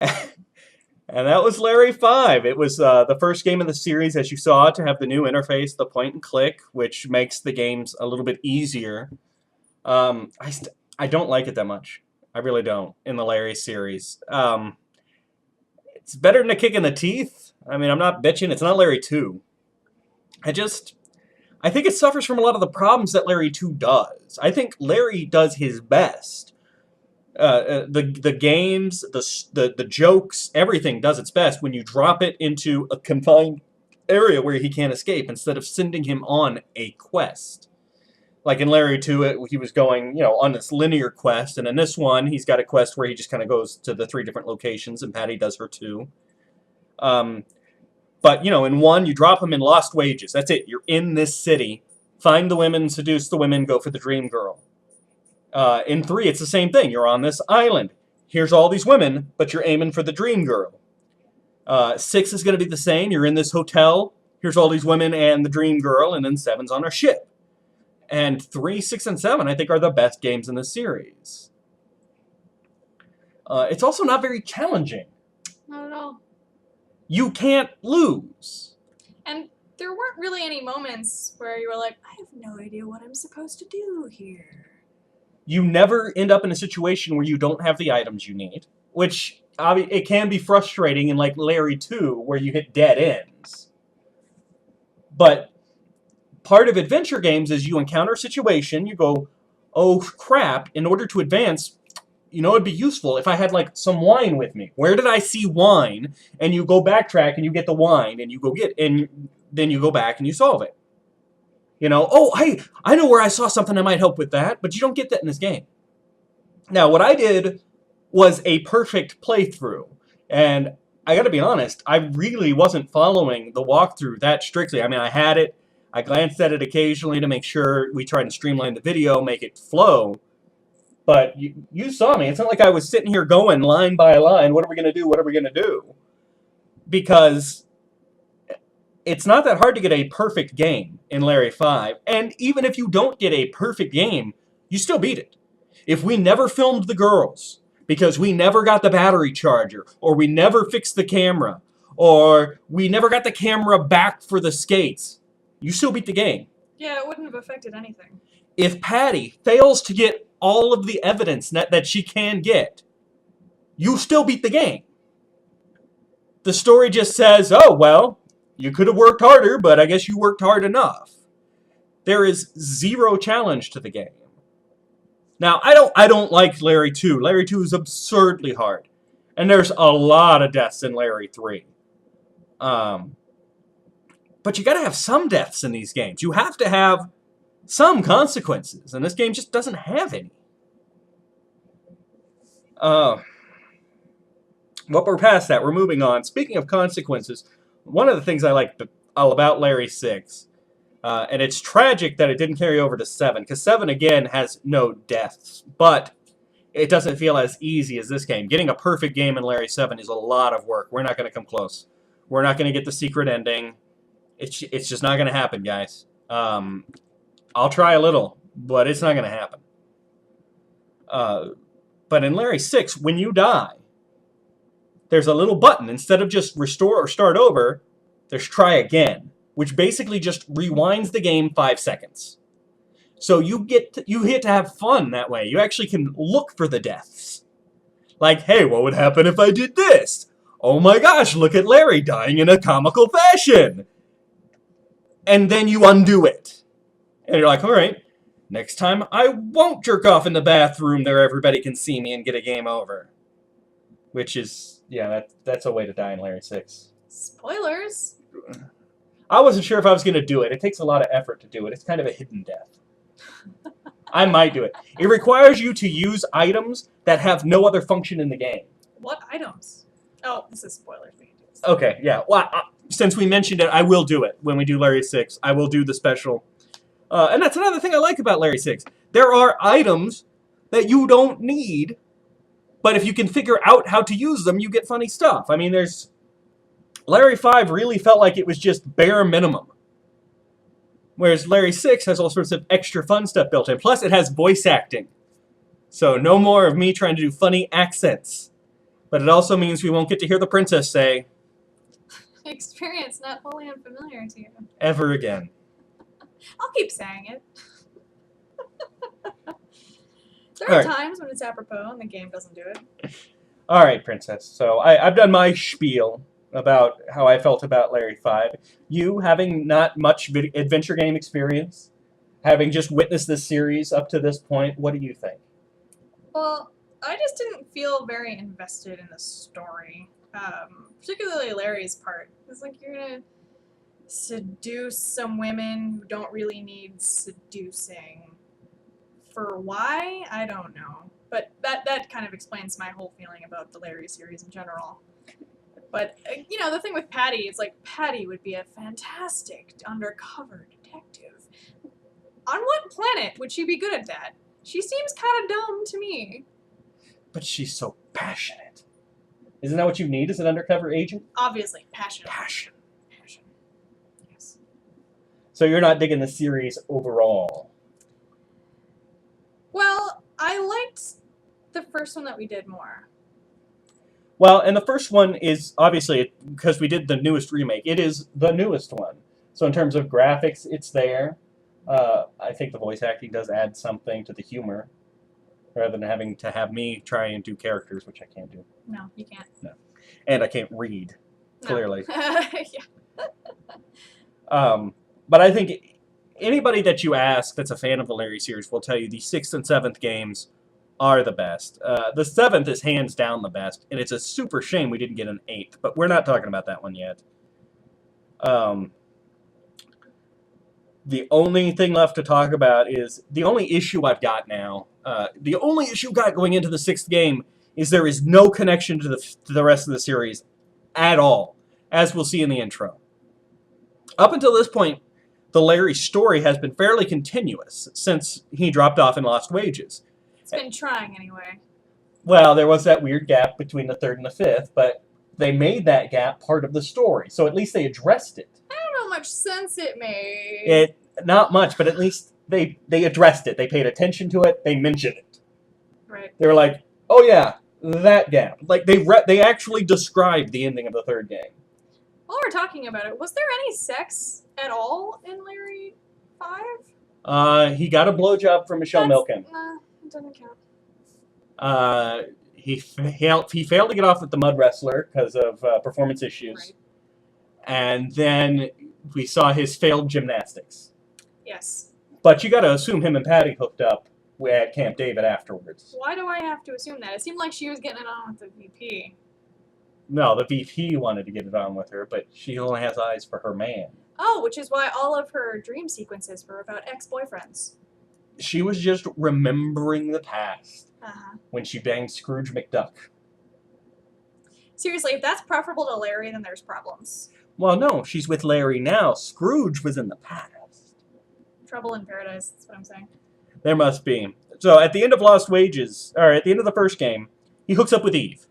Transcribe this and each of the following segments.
And that was Larry 5. It was the first game in the series, as you saw, to have the new interface, the point and click, which makes the games a little bit easier. Um, I, st I don't like it that much. I really don't, in the Larry series. It's better than a kick in the teeth. I mean, I'm not bitching. It's not Larry 2. I just... I think it suffers from a lot of the problems that Larry 2 does. I think Larry does his best. The games, the jokes, everything does its best when you drop it into a confined area where he can't escape instead of sending him on a quest. Like in Larry 2, he was going, on this linear quest, and in this one, he's got a quest where he just kind of goes to the 3 different locations, and Patty does her too. But, in 1, you drop him in Lost Wages. That's it. You're in this city. Find the women, seduce the women, go for the dream girl. In 3, it's the same thing. You're on this island. Here's all these women, but you're aiming for the dream girl. 6 is going to be the same. You're in this hotel. Here's all these women and the dream girl, and then 7's on our ship. And 3, 6, and 7, I think, are the best games in the series. It's also not very challenging. Not at all. You can't lose. And there weren't really any moments where you were like, I have no idea what I'm supposed to do here. You never end up in a situation where you don't have the items you need, which it can be frustrating in like Larry 2 where you hit dead ends. But part of adventure games is you encounter a situation, you go, oh crap, in order to advance, it'd be useful if I had like some wine with me. Where did I see wine? And you go backtrack and you get the wine and you go get, and then you go back and you solve it. Oh, I know where I saw something that might help with that, but you don't get that in this game. Now, what I did was a perfect playthrough, and I gotta be honest, I really wasn't following the walkthrough that strictly. I mean, I had it, I glanced at it occasionally to make sure we tried to streamline the video, make it flow, but you saw me. It's not like I was sitting here going line by line, what are we gonna do, what are we gonna do? Because it's not that hard to get a perfect game in Larry 5, and even if you don't get a perfect game, you still beat it. If we never filmed the girls, because we never got the battery charger, or we never fixed the camera, or we never got the camera back for the skates, you still beat the game. Yeah, it wouldn't have affected anything. If Patty fails to get all of the evidence that she can get, you still beat the game. The story just says, oh, well, you could have worked harder, but I guess you worked hard enough. There is zero challenge to the game. Now, I don't like Larry 2. Larry 2 is absurdly hard. And there's a lot of deaths in Larry 3. But you gotta have some deaths in these games. You have to have some consequences. And this game just doesn't have any. But we're past that. We're moving on. Speaking of consequences, one of the things I like all about Larry 6, and it's tragic that it didn't carry over to 7, because 7, again, has no deaths, but it doesn't feel as easy as this game. Getting a perfect game in Larry 7 is a lot of work. We're not going to come close. We're not going to get the secret ending. It's just not going to happen, guys. I'll try a little, but it's not going to happen. But in Larry 6, when you die, there's a little button. Instead of just restore or start over, there's try again, which basically just rewinds the game 5 seconds. So you get to have fun that way. You actually can look for the deaths. Like, hey, what would happen if I did this? Oh my gosh, look at Larry dying in a comical fashion. And then you undo it. And you're like, all right, next time I won't jerk off in the bathroom there everybody can see me and get a game over. Which is, yeah, that's a way to die in Larry 6. Spoilers. I wasn't sure if I was going to do it. It takes a lot of effort to do it. It's kind of a hidden death. I might do it. It requires you to use items that have no other function in the game. What items? Oh, this is spoiler. Okay, yeah. Well, since we mentioned it, I will do it when we do Larry 6. I will do the special. And that's another thing I like about Larry 6. There are items that you don't need, but if you can figure out how to use them, you get funny stuff. I mean, Larry 5 really felt like it was just bare minimum. Whereas Larry 6 has all sorts of extra fun stuff built in. Plus, it has voice acting. So no more of me trying to do funny accents. But it also means we won't get to hear the princess say, Experience not wholly unfamiliar to you. ever again. I'll keep saying it. There All are right. times when it's apropos and the game doesn't do it. All right, princess. So I've done my spiel about how I felt about Larry 5. You, having not much adventure game experience, having just witnessed this series up to this point, what do you think? Well, I just didn't feel very invested in the story, particularly Larry's part. It's like you're gonna seduce some women who don't really need seducing. For why? I don't know. But that kind of explains my whole feeling about the Larry series in general. But, the thing with Patty is, like, Patty would be a fantastic undercover detective. On what planet would she be good at that? She seems kind of dumb to me. But she's so passionate. Isn't that what you need as an undercover agent? Obviously, passionate. Passion. Passion. Yes. So you're not digging the series overall? Well, I liked the first one that we did more. Well, and the first one is, obviously, because we did the newest remake, it is the newest one. So in terms of graphics, it's there. I think the voice acting does add something to the humor, rather than having to have me try and do characters, which I can't do. No, you can't. No. And I can't read, clearly. No. Yeah. But I think anybody that you ask that's a fan of the Larry series will tell you the 6th and 7th games are the best. The 7th is hands down the best, and it's a super shame we didn't get an 8th, but we're not talking about that one yet. The only thing left to talk about is the only issue I've got now. The only issue I've got going into the 6th game is there is no connection to the rest of the series at all, as we'll see in the intro. Up until this point, the Larry story has been fairly continuous since he dropped off and lost wages. It's been trying anyway. Well, there was that weird gap between the 3rd and the 5th, but they made that gap part of the story, so at least they addressed it. I don't know how much sense it made. Not much, but at least they addressed it. They paid attention to it. They mentioned it. Right. They were like, oh yeah, that gap. Like, they actually described the ending of the 3rd game. While we're talking about it, was there any sex at all in Larry 5? He got a blowjob from Michelle Milken. Nah, it doesn't count. He failed to get off with the mud wrestler because of performance issues. Right. And then we saw his failed gymnastics. Yes. But you got to assume him and Patty hooked up at Camp David afterwards. Why do I have to assume that? It seemed like she was getting it on with the VP. No, the VP wanted to get it on with her, but she only has eyes for her man. Oh, which is why all of her dream sequences were about ex-boyfriends. She was just remembering the past Uh-huh. when she banged Scrooge McDuck. Seriously, if that's preferable to Larry, then there's problems. Well, no, she's with Larry now. Scrooge was in the past. Trouble in paradise, that's what I'm saying. There must be. So at the end of Lost Wages, or at the end of the first game, he hooks up with Eve.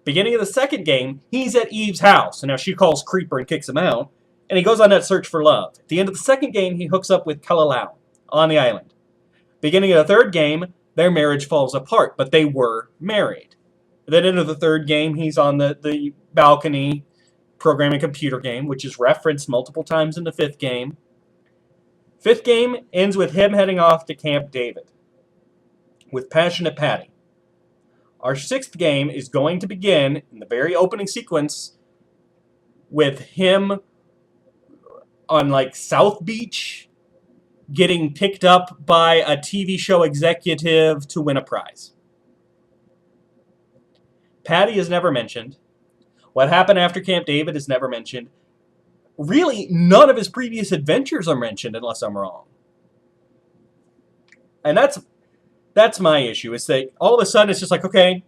Beginning of the second game, he's at Eve's house, and now she calls Creeper and kicks him out, and he goes on that search for love. At the end of the second game, he hooks up with Kalalau on the island. Beginning of the third game, their marriage falls apart, but they were married. At the end of the third game, he's on the balcony programming computer game, which is referenced multiple times in the 5th game. 5th game ends with him heading off to Camp David with Passionate Patty. Our 6th game is going to begin in the very opening sequence with him on like South Beach getting picked up by a TV show executive to win a prize. Patty is never mentioned. What happened after Camp David is never mentioned. Really, none of his previous adventures are mentioned unless I'm wrong. And that's my issue, is that all of a sudden it's just like, okay,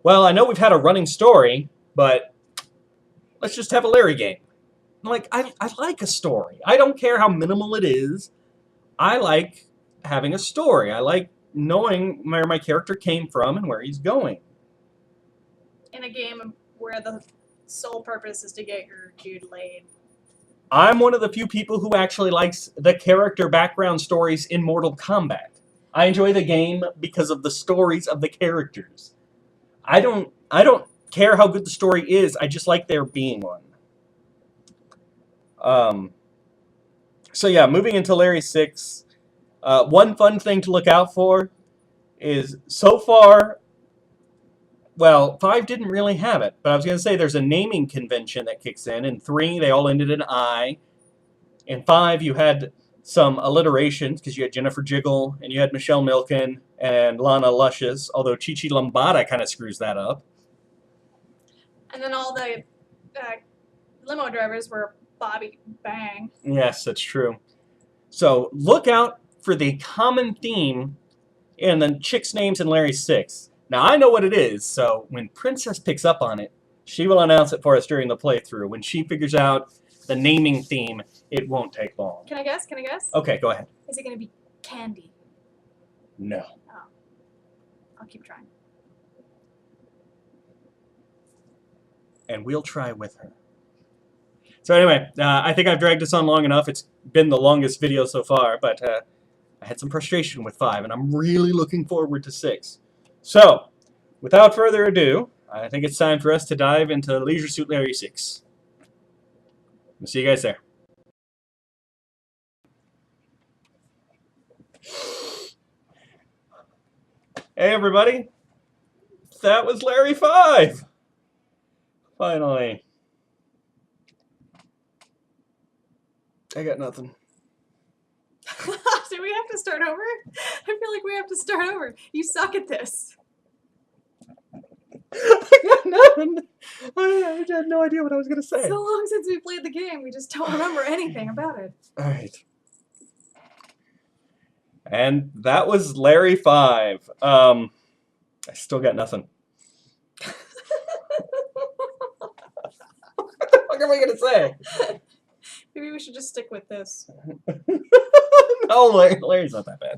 well, I know we've had a running story, but let's just have a Larry game. I'm like, I like a story. I don't care how minimal it is. I like having a story. I like knowing where my character came from and where he's going. In a game where the sole purpose is to get your dude laid. I'm one of the few people who actually likes the character background stories in Mortal Kombat. I enjoy the game because of the stories of the characters. I don't care how good the story is. I just like there being one. So yeah, moving into Larry 6. One fun thing to look out for is so far, well, 5 didn't really have it, but I was going to say there's a naming convention that kicks in. In 3, they all ended in I. In 5, you had some alliterations because you had Jennifer Jiggle and you had Michelle Milken and Lana Luscious, although Chi-Chi Lambada kind of screws that up. And then all the limo drivers were Bobby Bang. Yes, that's true. So look out for the common theme in the chicks' names in Larry 6. Now, I know what it is, so when Princess picks up on it, she will announce it for us during the playthrough. When she figures out the naming theme, it won't take long. Can I guess? Can I guess? Okay, go ahead. Is it going to be Candy? No. Oh. I'll keep trying. And we'll try with her. So anyway, I think I've dragged this on long enough. It's been the longest video so far, but I had some frustration with 5, and I'm really looking forward to 6. So, without further ado, I think it's time for us to dive into Leisure Suit Larry 6. We'll see you guys there. Hey everybody, that was Larry 5! Finally. I got nothing. Do we have to start over? I feel like we have to start over. You suck at this. I got nothing. I had no idea what I was going to say. So long since we played the game, we just don't remember anything about it. Alright. And that was Larry 5. I still got nothing. What am I going to say? Maybe we should just stick with this. No, Larry's not that bad.